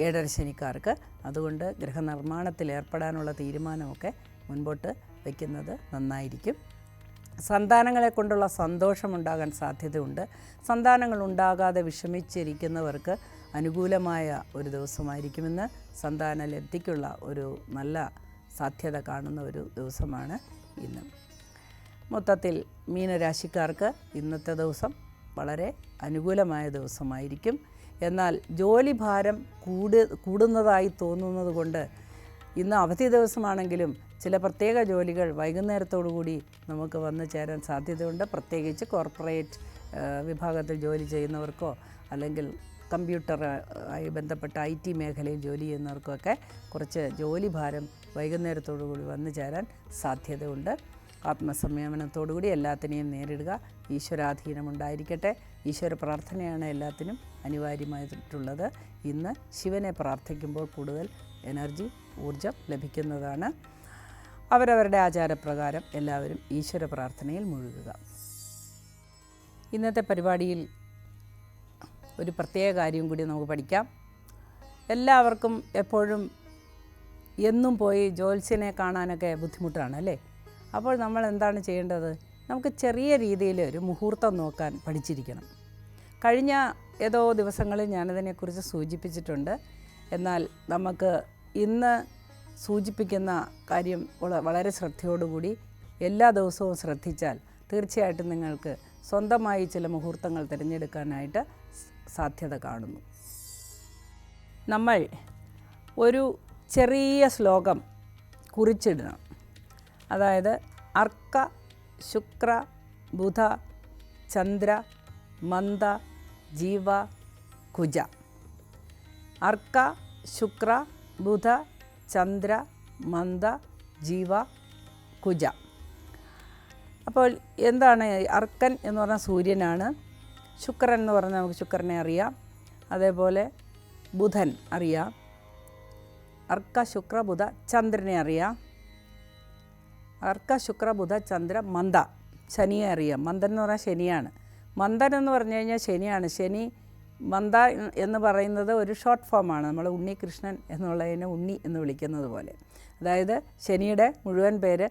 ഏഴര ശനിക്കാർക്ക്. അതുകൊണ്ട് ഗ്രഹനിർമ്മാണത്തിൽ ഏർപ്പെടാനുള്ള തീരുമാനമൊക്കെ മുൻപോട്ട് വയ്ക്കുന്നത് നന്നായിരിക്കും. സന്താനങ്ങളെ കൊണ്ടുള്ള സന്തോഷമുണ്ടാകാൻ സാധ്യതയുണ്ട്. സന്താനങ്ങൾ ഉണ്ടാകാതെ വിഷമിച്ചിരിക്കുന്നവർക്ക് അനുകൂലമായ ഒരു ദിവസമായിരിക്കുമെന്ന് സന്താനലബ്ധിക്കുള്ള ഒരു നല്ല സാധ്യത കാണുന്ന ഒരു ദിവസമാണ് ഇന്ന്. മൊത്തത്തിൽ മീനരാശിക്കാർക്ക് ഇന്നത്തെ ദിവസം വളരെ അനുകൂലമായ ദിവസമായിരിക്കും. എന്നാൽ ജോലിഭാരം കൂടുന്നതായി തോന്നുന്നത് കൊണ്ട് ഇന്ന് അവധി ദിവസമാണെങ്കിലും ചില പ്രത്യേക ജോലികൾ വൈകുന്നേരത്തോടു കൂടി നമുക്ക് വന്നു ചേരാൻ സാധ്യതയുണ്ട്. പ്രത്യേകിച്ച് കോർപ്പറേറ്റ് വിഭാഗത്തിൽ ജോലി ചെയ്യുന്നവർക്കോ അല്ലെങ്കിൽ കമ്പ്യൂട്ടറുമായി ബന്ധപ്പെട്ട IT മേഖലയിൽ ജോലി ചെയ്യുന്നവർക്കൊക്കെ കുറച്ച് ജോലിഭാരം വൈകുന്നേരത്തോടു കൂടി വന്നു ചേരാൻ സാധ്യതയുണ്ട്. ആത്മസംയമനത്തോടുകൂടി എല്ലാത്തിനെയും നേരിടുക. ഈശ്വരാധീനമുണ്ടായിരിക്കട്ടെ. ഈശ്വര പ്രാർത്ഥനയാണ് എല്ലാത്തിനും അനിവാര്യമായിട്ടുള്ളത്. ഇന്ന് ശിവനെ പ്രാർത്ഥിക്കുമ്പോൾ കൂടുതൽ എനർജി, ഊർജം ലഭിക്കുന്നതാണ്. അവരവരുടെ ആചാരപ്രകാരം എല്ലാവരും ഈശ്വര പ്രാർത്ഥനയിൽ മുഴുകുക. ഇന്നത്തെ പരിപാടിയിൽ ഒരു പ്രത്യേക കാര്യം കൂടി നമുക്ക് പഠിക്കാം. എല്ലാവർക്കും എപ്പോഴും എന്നും പോയി ജ്യോത്സ്യനെ കാണാനൊക്കെ ബുദ്ധിമുട്ടാണ് അല്ലേ? അപ്പോൾ നമ്മൾ എന്താണ് ചെയ്യേണ്ടത്? നമുക്ക് ചെറിയ രീതിയിൽ ഒരു മുഹൂർത്തം നോക്കാൻ പഠിച്ചിരിക്കണം. കഴിഞ്ഞ ഏതോ ദിവസങ്ങളിൽ ഞാനതിനെക്കുറിച്ച് സൂചിപ്പിച്ചിട്ടുണ്ട്. എന്നാൽ നമുക്ക് ഇന്ന് സൂചിപ്പിക്കുന്ന കാര്യം വളരെ ശ്രദ്ധയോടുകൂടി എല്ലാ ദിവസവും ശ്രദ്ധിച്ചാൽ തീർച്ചയായിട്ടും നിങ്ങൾക്ക് സ്വന്തമായി ചില മുഹൂർത്തങ്ങൾ തിരഞ്ഞെടുക്കാനായിട്ട് സാധ്യത കാണുന്നു. നമ്മൾ ഒരു ചെറിയ ശ്ലോകം കുറിച്ചിടണം. അതായത് അർക്ക, ശുക്ര, ബുധ, ചന്ദ്ര, മന്ദ, ജീവ, കുജ. അർക്ക, ശുക്ര, ബുധ, ചന്ദ്ര, മന്ദ, ജീവ, കുജ. അപ്പോൾ എന്താണ് അർക്കൻ എന്ന് പറഞ്ഞാൽ സൂര്യനാണ്. ശുക്രൻ എന്ന് പറഞ്ഞാൽ നമുക്ക് ശുക്രനെ അറിയാം. അതേപോലെ ബുധൻ അറിയാം. അർക്ക, ശുക്ര, ബുധ, ചന്ദ്രനെ അറിയാം. അർക്ക, ശുക്ര, ബുധ, ചന്ദ്ര, മന്ദ, ശനിയെ അറിയാം. മന്ദൻ എന്ന് പറഞ്ഞാൽ ശനിയാണ്. മന്ദൻ എന്ന് പറഞ്ഞു കഴിഞ്ഞാൽ ശനിയാണ്. ശനി മന്ദ എന്ന് പറയുന്നത് ഒരു ഷോർട്ട് ഫോമാണ്. നമ്മൾ ഉണ്ണികൃഷ്ണൻ എന്നുള്ളതിനെ ഉണ്ണി എന്ന് വിളിക്കുന്നത് പോലെ. അതായത് ശനിയുടെ മുഴുവൻ പേര്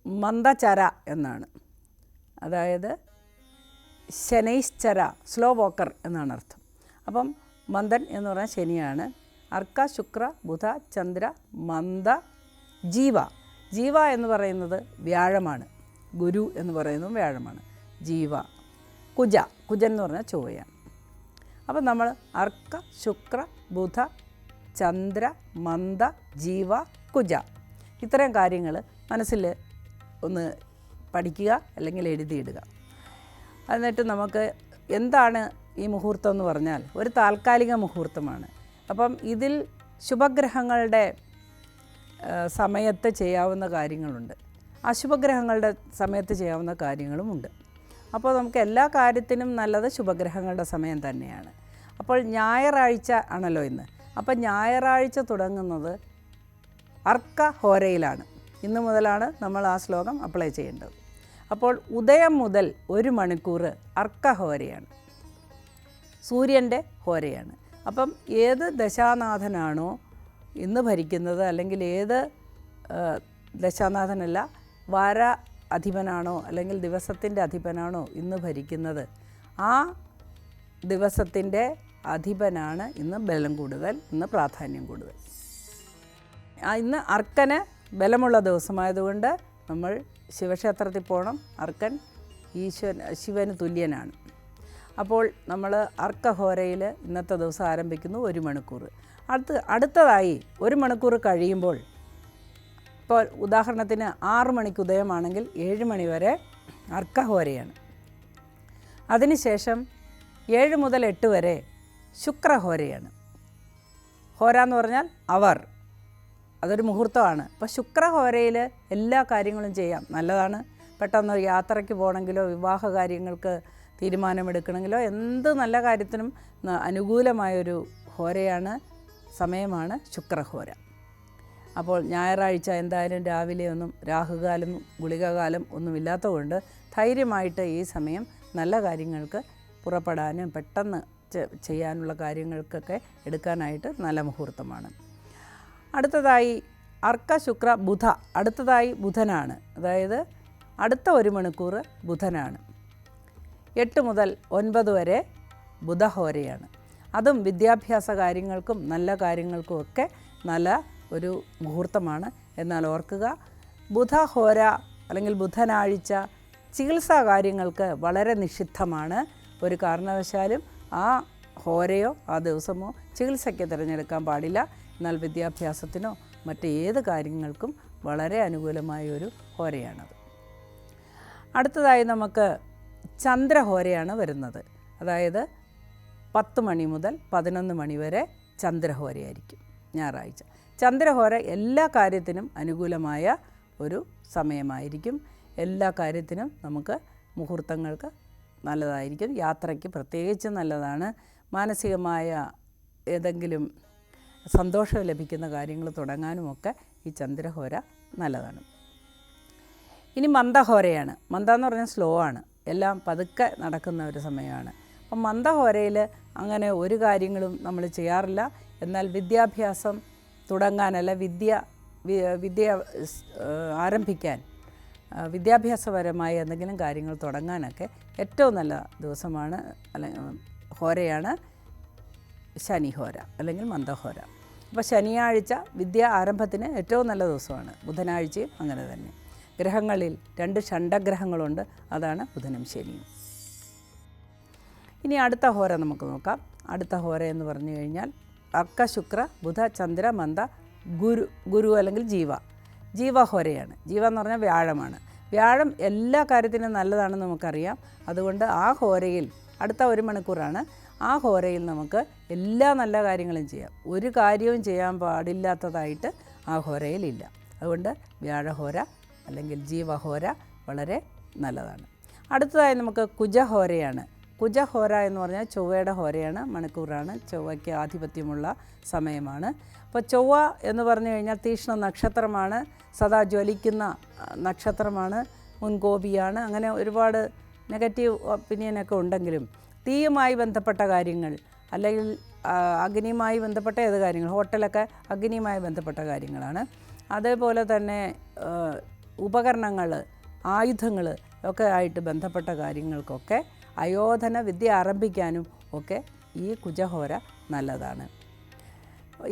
മന്ദചര എന്നാണ്. അതായത് ശനൈശ്ചര, സ്ലോ വോക്കർ എന്നാണ് അർത്ഥം. അപ്പം മന്ദൻ എന്ന് പറഞ്ഞാൽ ശനിയാണ്. അർക്ക, ശുക്ര, ബുധ, ചന്ദ്ര, മന്ദ, ജീവ. ജീവ എന്ന് പറയുന്നത് വ്യാഴമാണ്. ഗുരു എന്ന് പറയുന്നതും വ്യാഴമാണ്. ജീവ. കുജ, കുജൻ എന്ന് പറഞ്ഞാൽ ചൊവ്വയാണ്. അപ്പം നമ്മൾ അർക്ക, ശുക്ര, ബുധ, ചന്ദ്ര, മന്ദ, ജീവ, കുജ, ഇത്രയും കാര്യങ്ങൾ മനസ്സിൽ ഒന്ന് പഠിക്കുക അല്ലെങ്കിൽ എഴുതിയിടുക. എന്നിട്ട് നമുക്ക് എന്താണ് ഈ മുഹൂർത്തം എന്ന് പറഞ്ഞാൽ ഒരു താൽക്കാലിക മുഹൂർത്തമാണ്. അപ്പം ഇതിൽ ശുഭഗ്രഹങ്ങളുടെ സമയത്ത് ചെയ്യാവുന്ന കാര്യങ്ങളുണ്ട്, അശുഭഗ്രഹങ്ങളുടെ സമയത്ത് ചെയ്യാവുന്ന കാര്യങ്ങളുമുണ്ട്. അപ്പോൾ നമുക്ക് എല്ലാ കാര്യത്തിനും നല്ലത് ശുഭഗ്രഹങ്ങളുടെ സമയം തന്നെയാണ്. അപ്പോൾ ഞായറാഴ്ച ആണല്ലോ ഇന്ന്. അപ്പോൾ ഞായറാഴ്ച തുടങ്ങുന്നത് അർക്ക ഹോരയിലാണ്. ഇന്ന് മുതലാണ് നമ്മൾ ആ ശ്ലോകം അപ്ലൈ ചെയ്യേണ്ടത്. അപ്പോൾ ഉദയം മുതൽ 1 മണിക്കൂർ അർക്ക ഹോരയാണ്, സൂര്യൻ്റെ ഹോരയാണ്. അപ്പം ഏത് ദശാനാഥനാണോ ഇന്ന് ഭരിക്കുന്നത്, അല്ലെങ്കിൽ ഏത് ദശാനാഥനല്ല വാര അധിപനാണോ അല്ലെങ്കിൽ ദിവസത്തിൻ്റെ അധിപനാണോ ഇന്ന് ഭരിക്കുന്നത്, ആ ദിവസത്തിൻ്റെ അധിപനാണ് ഇന്ന് ബലം കൂടുതൽ, ഇന്ന് പ്രാധാന്യം കൂടുതൽ. ഇന്ന് അർക്കന് ബലമുള്ള ദിവസമായതുകൊണ്ട് നമ്മൾ ശിവക്ഷേത്രത്തിൽ പോകണം. അർക്കൻ ശിവന് തുല്യനാണ്. അപ്പോൾ നമ്മൾ അർക്കഹോരയിൽ ഇന്നത്തെ ദിവസം ആരംഭിക്കുന്നു 1 മണിക്കൂർ. അടുത്തതായി 1 മണിക്കൂർ കഴിയുമ്പോൾ, ഇപ്പോൾ ഉദാഹരണത്തിന് 6 മണിക്ക് ഉദയമാണെങ്കിൽ 7 മണി വരെ അർക്കഹോരയാണ്. അതിനുശേഷം 7 മുതൽ 8 വരെ ശുക്രഹോരയാണ്. ഹോര എന്ന് പറഞ്ഞാൽ അവർ, അതൊരു മുഹൂർത്തമാണ്. അപ്പോൾ ശുക്രഹോരയിൽ എല്ലാ കാര്യങ്ങളും ചെയ്യാം, നല്ലതാണ്. പെട്ടെന്ന് യാത്രയ്ക്ക് പോകണമെങ്കിലോ വിവാഹ കാര്യങ്ങൾക്ക് തീരുമാനമെടുക്കണമെങ്കിലോ എന്ത് നല്ല കാര്യത്തിനും അനുകൂലമായൊരു ഹോരയാണ്, സമയമാണ് ശുക്രഹോര. അപ്പോൾ ഞായറാഴ്ച എന്തായാലും രാവിലെ ഒന്നും രാഹുകാലം ഗുളികകാലം ഒന്നുമില്ലാത്തതുകൊണ്ട് ധൈര്യമായിട്ട് ഈ സമയം നല്ല കാര്യങ്ങൾക്ക് പുറപ്പെടാനും പെട്ടെന്ന് ചെയ്യാനുള്ള കാര്യങ്ങൾക്കൊക്കെ എടുക്കാനായിട്ട് നല്ല മുഹൂർത്തമാണ്. അടുത്തതായി അർക്ക, ശുക്ര, ബുധ. അടുത്തതായി ബുധനാണ്. അതായത് അടുത്ത 1 മണിക്കൂർ ബുധനാണ്. 8 മുതൽ 9 വരെ ബുധഹോരയാണ്. അതും വിദ്യാഭ്യാസ കാര്യങ്ങൾക്കും നല്ല കാര്യങ്ങൾക്കും ഒക്കെ നല്ല ഒരു മുഹൂർത്തമാണ്. എന്നാൽ ഓർക്കുക, ബുധഹോര അല്ലെങ്കിൽ ബുധനാഴ്ച ചികിത്സാ കാര്യങ്ങൾക്ക് വളരെ നിഷിദ്ധമാണ്. ഒരു കാരണവശാലും ആ ഹോരയോ ആ ദിവസമോ ചികിത്സയ്ക്ക് തിരഞ്ഞെടുക്കാൻ പാടില്ല. എന്നാൽ വിദ്യാഭ്യാസത്തിനോ മറ്റേത് കാര്യങ്ങൾക്കും വളരെ അനുകൂലമായ ഒരു ഹോരയാണത്. അടുത്തതായി നമുക്ക് ചന്ദ്രഹോരയാണ് വരുന്നത്. അതായത് 10 മണി മുതൽ 11 മണി വരെ ചന്ദ്രഹോരയായിരിക്കും ഞായറാഴ്ച. ചന്ദ്രഹോര എല്ലാ കാര്യത്തിനും അനുകൂലമായ ഒരു സമയമായിരിക്കും. എല്ലാ കാര്യത്തിനും നമുക്ക് മുഹൂർത്തങ്ങൾക്ക് നല്ലതായിരിക്കും. യാത്രയ്ക്ക് പ്രത്യേകിച്ച് നല്ലതാണ്. മാനസികമായ ഏതെങ്കിലും സന്തോഷം ലഭിക്കുന്ന കാര്യങ്ങൾ തുടങ്ങാനുമൊക്കെ ഈ ചന്ദ്രഹോര നല്ലതാണ്. ഇനി മന്ദഹോരയാണ്. മന്ദ എന്ന് പറഞ്ഞാൽ സ്ലോ ആണ്, എല്ലാം പതുക്കെ നടക്കുന്ന ഒരു സമയമാണ്. അപ്പം മന്ദഹോരയിൽ അങ്ങനെ ഒരു കാര്യങ്ങളും നമ്മൾ ചെയ്യാറില്ല. എന്നാൽ വിദ്യാഭ്യാസം തുടങ്ങാനല്ല, വിദ്യ ആരംഭിക്കാൻ, വിദ്യാഭ്യാസപരമായ എന്തെങ്കിലും കാര്യങ്ങൾ തുടങ്ങാനൊക്കെ ഏറ്റവും നല്ല ദിവസമാണ് ഹോരയാണ് ശനിഹോര അല്ലെങ്കിൽ മന്ദഹോര. അപ്പോൾ ശനിയാഴ്ച വിദ്യ ആരംഭത്തിന് ഏറ്റവും നല്ല ദിവസമാണ്. ബുധനാഴ്ചയും അങ്ങനെ തന്നെ. ഗ്രഹങ്ങളിൽ 2 ഷണ്ഡഗ്രഹങ്ങളുണ്ട്, അതാണ് ബുധനും ശനിയും. ഇനി അടുത്ത ഹോര നമുക്ക് നോക്കാം. അടുത്ത ഹോര എന്ന് പറഞ്ഞു കഴിഞ്ഞാൽ അർക്ക, ശുക്ര, ബുധ, ചന്ദ്ര, മന്ദ, ഗുരു അല്ലെങ്കിൽ ജീവഹോരയാണ്. ജീവ എന്ന് പറഞ്ഞാൽ വ്യാഴമാണ്. വ്യാഴം എല്ലാ കാര്യത്തിനും നല്ലതാണെന്ന് നമുക്കറിയാം. അതുകൊണ്ട് ആ ഹോരയിൽ അടുത്ത 1 മണിക്കൂറാണ്. ആ ഹോരയിൽ നമുക്ക് എല്ലാ നല്ല കാര്യങ്ങളും ചെയ്യാം. ഒരു കാര്യവും ചെയ്യാൻ പാടില്ലാത്തതായിട്ട് ആ ഹോരയിലില്ല. അതുകൊണ്ട് വ്യാഴഹോര അല്ലെങ്കിൽ ജീവഹോര വളരെ നല്ലതാണ്. അടുത്തതായി നമുക്ക് കുജഹോരയാണ്. കുജഹോര എന്ന് പറഞ്ഞാൽ ചൊവ്വയുടെ ഹോരയാണ്, മണിക്കൂറാണ്. ചൊവ്വയ്ക്ക് ആധിപത്യമുള്ള സമയമാണ്. അപ്പോൾ ചൊവ്വ എന്ന് പറഞ്ഞു കഴിഞ്ഞാൽ തീക്ഷ്ണ നക്ഷത്രമാണ്, സദാ ജ്വലിക്കുന്ന നക്ഷത്രമാണ്, മുൻകോപിയാണ്. അങ്ങനെ ഒരുപാട് നെഗറ്റീവ് ഒപ്പീനിയനൊക്കെ ഉണ്ടെങ്കിലും തീയുമായി ബന്ധപ്പെട്ട കാര്യങ്ങൾ അല്ലെങ്കിൽ അഗ്നിയുമായി ബന്ധപ്പെട്ട ഏത് കാര്യങ്ങൾ, ഹോട്ടലൊക്കെ അഗ്നിയുമായി ബന്ധപ്പെട്ട കാര്യങ്ങളാണ്. അതേപോലെ തന്നെ ഉപകരണങ്ങൾ, ആയുധങ്ങൾ ഒക്കെ ആയിട്ട് ബന്ധപ്പെട്ട കാര്യങ്ങൾക്കൊക്കെ അയോധന വിദ്യ ആരംഭിക്കാനും ഒക്കെ ഈ കുജഹോര നല്ലതാണ്.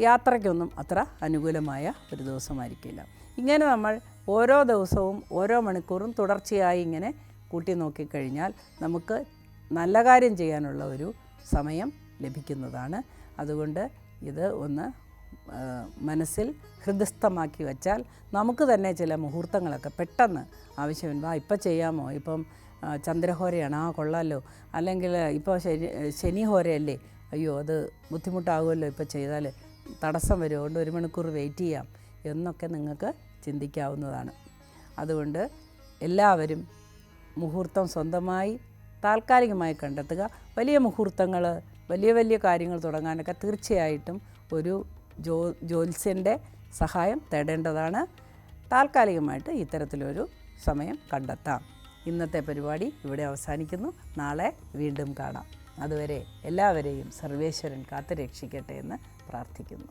യാത്രയ്ക്കൊന്നും അത്ര അനുകൂലമായ ഒരു ദിവസമായിരിക്കില്ല. ഇങ്ങനെ നമ്മൾ ഓരോ ദിവസവും ഓരോ മണിക്കൂറും തുടർച്ചയായി ഇങ്ങനെ കൂട്ടി നോക്കിക്കഴിഞ്ഞാൽ നമുക്ക് നല്ല കാര്യം ചെയ്യാനുള്ള ഒരു സമയം ലഭിക്കുന്നതാണ്. അതുകൊണ്ട് ഇത് ഒന്ന് മനസ്സിൽ ഹൃദയസ്ഥമാക്കി വച്ചാൽ നമുക്ക് തന്നെ ചില മുഹൂർത്തങ്ങളൊക്കെ പെട്ടെന്ന് ആവശ്യം ഇപ്പം ചെയ്യാമോ, ഇപ്പം ചന്ദ്രഹോരയാണ്, കൊള്ളാമല്ലോ, അല്ലെങ്കിൽ ഇപ്പോൾ ശനിഹോരയല്ലേ, അയ്യോ അത് ബുദ്ധിമുട്ടാകുമല്ലോ, ഇപ്പോൾ ചെയ്താൽ തടസ്സം വരും, അതുകൊണ്ട് 1 മണിക്കൂർ വെയിറ്റ് ചെയ്യാം എന്നൊക്കെ നിങ്ങൾക്ക് ചിന്തിക്കാവുന്നതാണ്. അതുകൊണ്ട് എല്ലാവരും മുഹൂർത്തം സ്വന്തമായി താൽക്കാലികമായി കണ്ടെത്തുക. വലിയ മുഹൂർത്തങ്ങൾ, വലിയ കാര്യങ്ങൾ തുടങ്ങാനൊക്കെ തീർച്ചയായിട്ടും ഒരു ജ്യോത്സ്യൻ്റെ സഹായം തേടേണ്ടതാണ്. താൽക്കാലികമായിട്ട് ഇത്തരത്തിലൊരു സമയം കണ്ടെത്താം. ഇന്നത്തെ പരിപാടി ഇവിടെ അവസാനിക്കുന്നു. നാളെ വീണ്ടും കാണാം. അതുവരെ എല്ലാവരെയും സർവേശ്വരൻ കാത്തുരക്ഷിക്കട്ടെ എന്ന് പ്രാർത്ഥിക്കുന്നു.